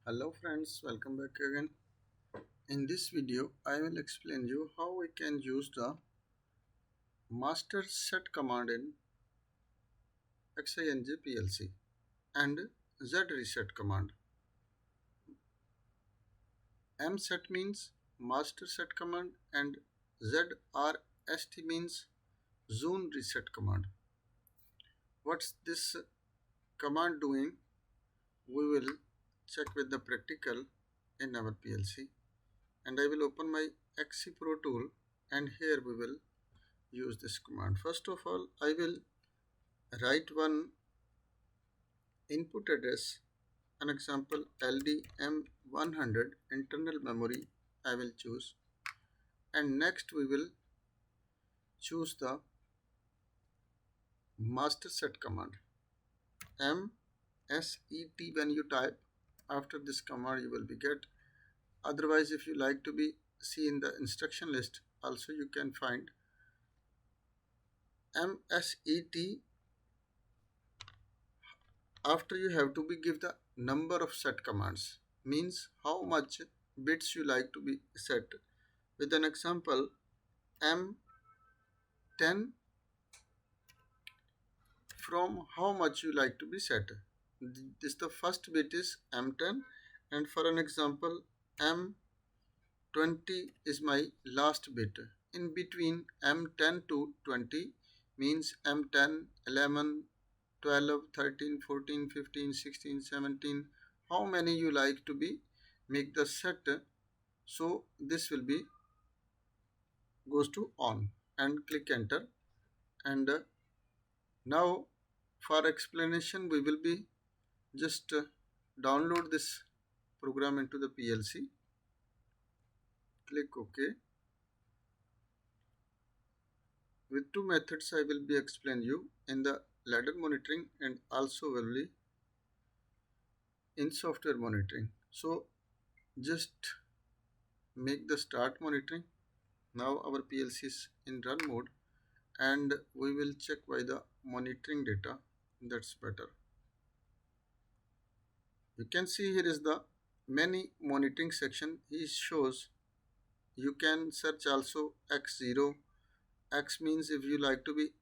Hello friends, welcome back again. In this video, I will explain you how we can use the master set command in XINJE PLC and ZRST command. MSET means master set command and ZRST means zone reset command. What's this command doing? We will check with the practical in our PLC, and I will open my XC Pro tool, and here we will use this command. First of all, I will write one input address, an example LDM100 internal memory I will choose, and next we will choose the master set command. MSET when you type after this command you will be get. Otherwise, if you like to be see in the instruction list, also you can find MSET. After you have to be give the number of set commands, means how much bits you like to be set. With an example M10, from how much you like to be set. This the first bit is M10, and for an example M20 is my last bit. In between M10 to 20 means M10, 11, 12, 13, 14, 15, 16, 17. How many you like to be make the set. So this will be goes to on and click enter. And now for explanation we will be just download this program into the PLC. Click OK. With two methods I will be explain you in the ladder monitoring and also will be in software monitoring. So just make the start monitoring. Now our PLC is in run mode and we will check by the monitoring data. That's better. You can see here is the many monitoring section. He shows you can search also X0. X means if you like to be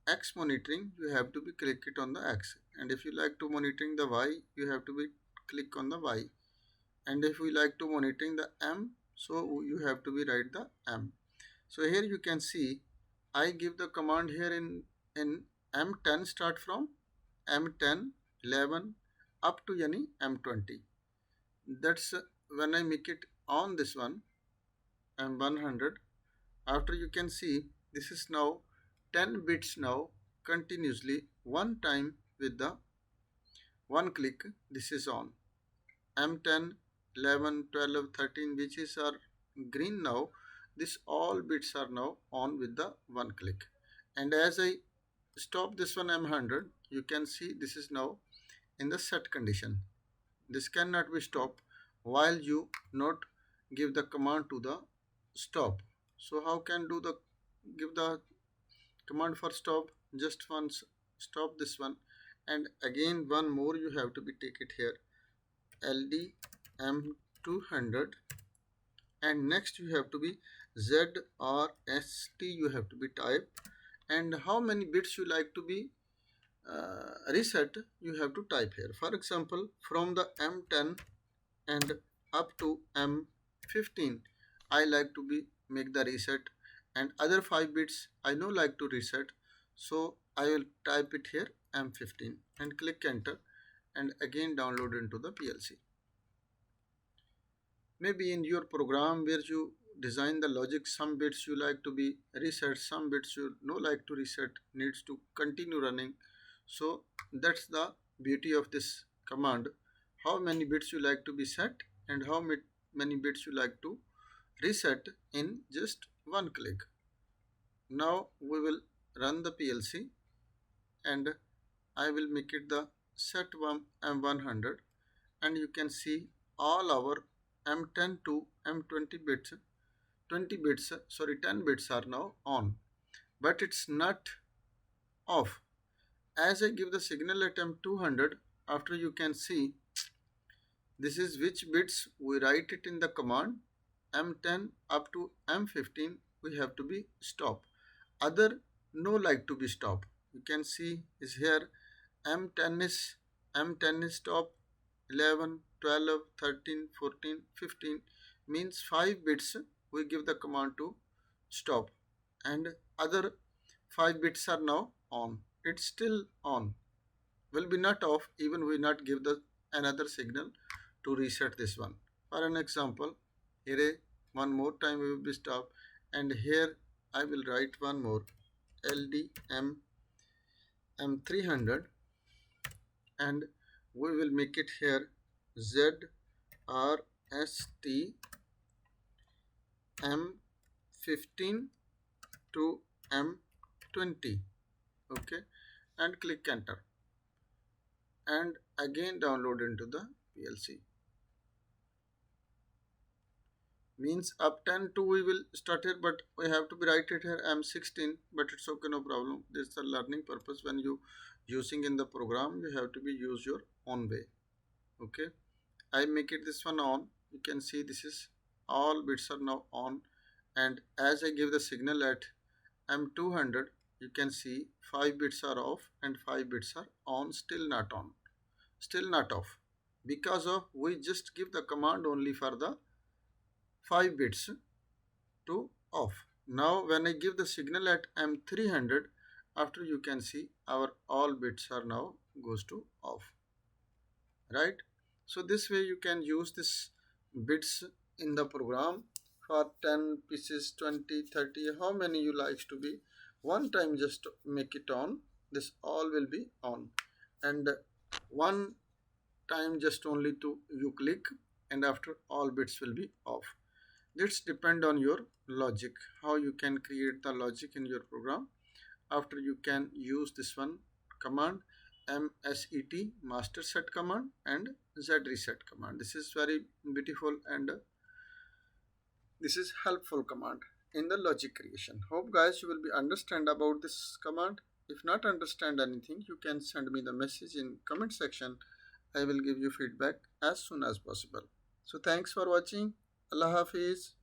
X monitoring, you have to be click it on the X, and if you like to monitoring the Y, you have to be click on the Y, and if we like to monitoring the M, so you have to be write the M. So here you can see I give the command here in M10 start from M10, 11 up to yani M20. That's when I make it on this one M100. After you can see this is now 10 bits now continuously one time with the one click. This is on M10, 11, 12, 13 which is are green now. This all bits are now on with the one click, and as I stop this one M100, you can see this is now in the set condition. This cannot be stopped while you not give the command to the stop. So how can do the give the command for stop? Just once stop this one, and again one more you have to be take it here LDM200, and next you have to be ZRST you have to be type, and how many bits you like to be reset you have to type here. For example, from the M10 and up to M15 I like to be make the reset, and other 5 bits I no like to reset, so I will type it here M15 and click enter, and again download into the PLC. Maybe in your program where you design the logic, some bits you like to be reset, some bits you no like to reset, needs to continue running. So that's the beauty of this command. How many bits you like to be set and how many bits you like to reset in just one click. Now we will run the PLC and I will make it the set one M100, and you can see all our M10 to M20 bits, 10 bits are now on, but it's not off. As I give the signal at M200, after you can see This is which bits we write it in the command. M10 up to M15 we have to be stop. Other no like to be stop. You can see is here M10 is M10 is stop, 11, 12, 13, 14, 15 means 5 bits we give the command to stop, and other 5 bits are now on. It's still on, will be not off even we not give the another signal to reset this one. For an example, here one more time we will be stop, and here I will write one more LDM M300, and we will make it here ZRST M15 to M20. Okay, and click enter, and again download into the PLC. Means up 10 to we will start here, but we have to be write it here M16, but it's okay, no problem. This is a learning purpose. When you using in the program, you have to be use your own way. Okay, I make it this one on. You can see this is all bits are now on, and as I give the signal at M200, you can see 5 bits are off and 5 bits are on, still not on, still not off, because of we just give the command only for the 5 bits to off. Now when I give the signal at M300, after you can see our all bits are now goes to off, right? So this way you can use this bits in the program for 10 pieces, 20, 30, how many you like to be. One time just make it on, this all will be on, and one time just only to you click, and after all bits will be off. This depend on your logic, how you can create the logic in your program. After you can use this one command, MSET master set command and Z reset command. This is very beautiful, and this is helpful command in the logic creation. Hope guys you will be understand about this command. If not understand anything, you can send me the message in comment section. I will give you feedback as soon as possible. So thanks for watching. Allah Hafiz.